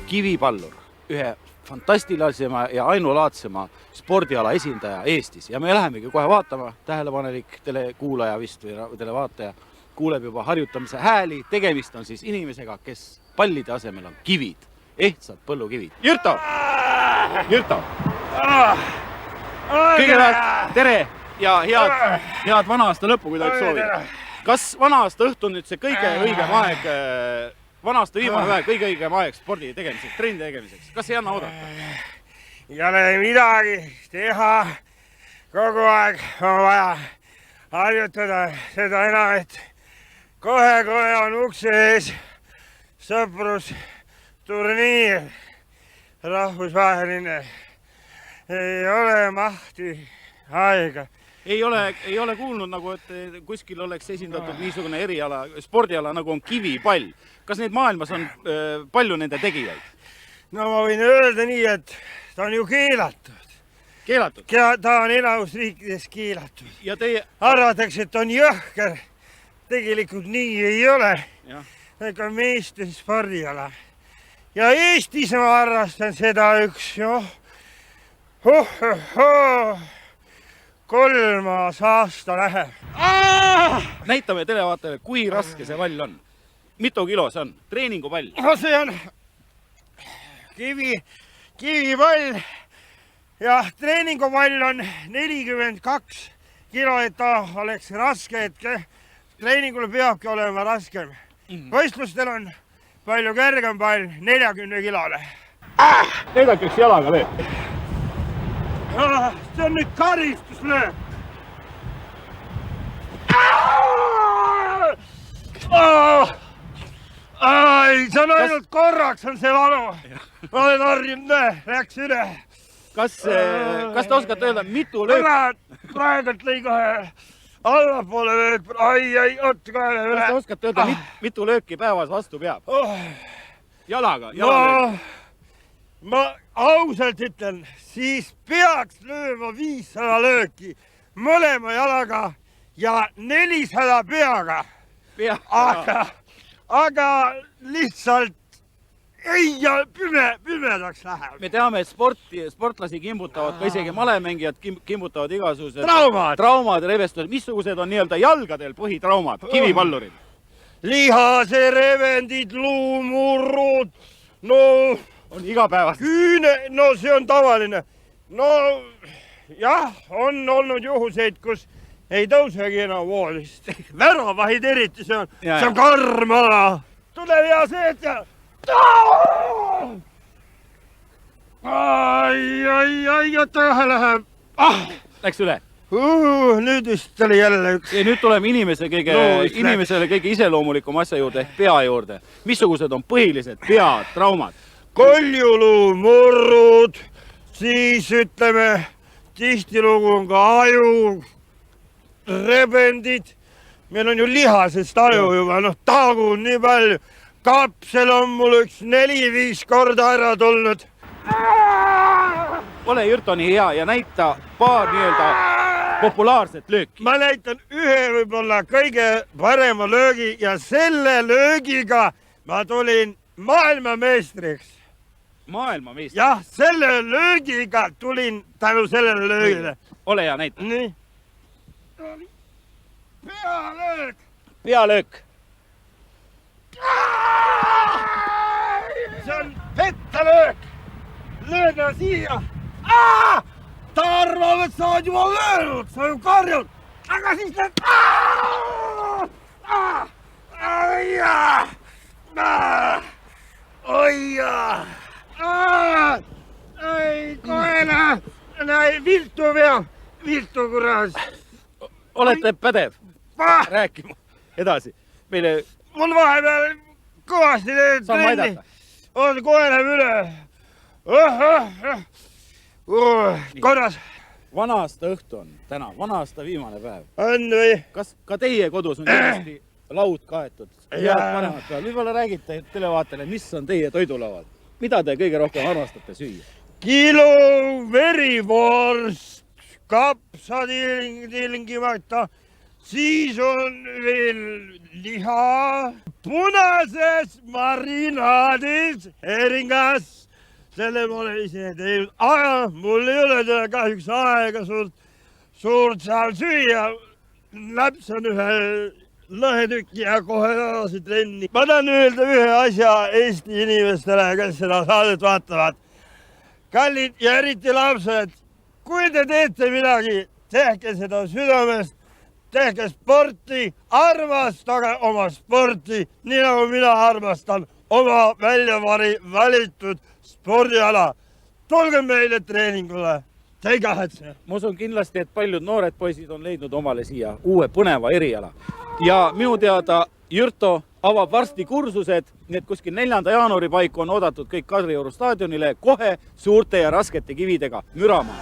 kivipallur, ühe fantastilisema ja ainulaadsema spordiala esindaja Eestis. Ja me lähemegi kohe vaatama, tähelepanelik telekuulaja vist või televaataja kuuleb juba harjutamise hääli. Tegemist on siis inimesega, kes pallide asemel on kivid, ehtsad põllukivid. Jürto! Jürto! Kõigepealt tere ja head vana aasta lõppu, kui ta üks soovib. Kas vana aasta õhtu nüüd see kõige õigem aeg, vana aasta viimane päev, kõige õigem aeg spordi tegemiseks, trenni tegemiseks? Kas ei anna oodata? Ei ole midagi teha. Kogu aeg on vaja harjutada seda enam, et kohe on ukse ees sõprus turniir rahvusvaheline. Ei ole mahti aega. Ei ole kuulnud, nagu et kuskil oleks esindatud niisugune eriala, spordiala, nagu on kivipall. Kas neid maailmas on palju nende tegijaid? No ma võin öelda nii, et ta on ju keelatud. Keelatud? Ta on enamus riikides keelatud. Ja teie... Arvatakse, et on jõhker. Tegelikult nii ei ole. Ega meeste spordiala. Ja Eestis ma arvastan seda üks, kolmas aasta läheb. Näitame televaatajale, kui raske see pall on. Mitu kilo see on? Treeningupall? See on kivipall. Ja treeningupall on 42 kilo, et ta oleks raske, et treeningul peabki olema raskem. Võistlustel on palju kergem pall 40 kilole. Näidake üks jalaga veel. See on nüüd karistuslöök. See on ainult korraks on see valu. Ma olen harjunud, läks üle. Kas te oskate öelda, mitu lööki? Praegult lõi kohe allapoole lööd. Oot kohe üle. Kas te oskate öelda, mitu lööki päevas vastu peab? Jalaga? Ma ausalt ütlen, siis peaks lööma 500 lööki mõlema jalaga ja 400 peaga. Aga lihtsalt pimedaks läheb. Me teame, et sportlasi kimbutavad, ka isegi malemängijad kimbutavad igasugused traumad ja revestused. Missugused on nii-öelda jalgadel põhitraumad kivipalluril? Lihaserevendid, luumurrud, on igapäevast. See on tavaline. Jah, on olnud juhuseid, kus ei tõusegi enam voolist. Väravahid eriti, see on karm ala. Tule hea seet ja... Oota ühe läheb. Läks üle? Nüüd vist oli jälle üks. Ja nüüd tuleme inimesele kõige iseloomulikum asja juurde, ehk pea juurde. Missugused on põhilised peatraumad? Koljuluu murrud, siis ütleme, tihtilugu on ka aju, rebendid. Meil on ju lihasest aju juba, tagun nii palju. Kapsel on mul üks 4-5 korda ära tulnud. Ole Jürto nii hea ja näita paar nii-öelda populaarset lööki. Ma näitan ühe võib-olla kõige parema löögi ja selle löögiga ma tulin maailmameistriks. Maailmameistriks? Jah, selle löögiga tulin tänu sellele löögile. Ole hea, näita. Nii. Pealöök. Pealöök. See on pettalöök. Lööda siia. Ta arvab, et sa oled juba löönud, sa ju karjud. Aga siis lööd. Kohe viltu kuras. Olete pädev rääkima edasi. Mul vahepeal kõvasti trenni. Kohe läheb üle. Korras. Vana aasta õhtu on täna, vana aasta viimane päev. On või? Kas ka teie kodus on kindlasti laud kaetud? Võib-olla räägite televaatajale, mis on teie toidulauad? Mida te kõige rohkem armastate süüa? Kilo verivorst, kapsatilingimata, siis on veel liha punases marinaadis heringas. Selle ma olen ise teinud, aga mul ei ole teda kahjuks aega suurt seal süüa. Läpsan ühe lõhetüki ja kohe edasi trenni. Ma tahan öelda ühe asja Eesti inimestele, kes seda saadet vaatavad. Kallid ja eriti lapsed, kui te teete midagi, tehke seda südamest, tehke sporti, armastage oma sporti, nii nagu mina armastan oma välja valitud spordiala. Tulge meile treeningule, te ei kahetse. Ma usun kindlasti, et paljud noored poisid on leidnud omale siia uue põneva eriala. Ja minu teada Jürto avab varsti kursused, nii et kuskil 4. jaanuari paiku on oodatud kõik Kadrioru staadionile kohe suurte ja raskete kividega mürama.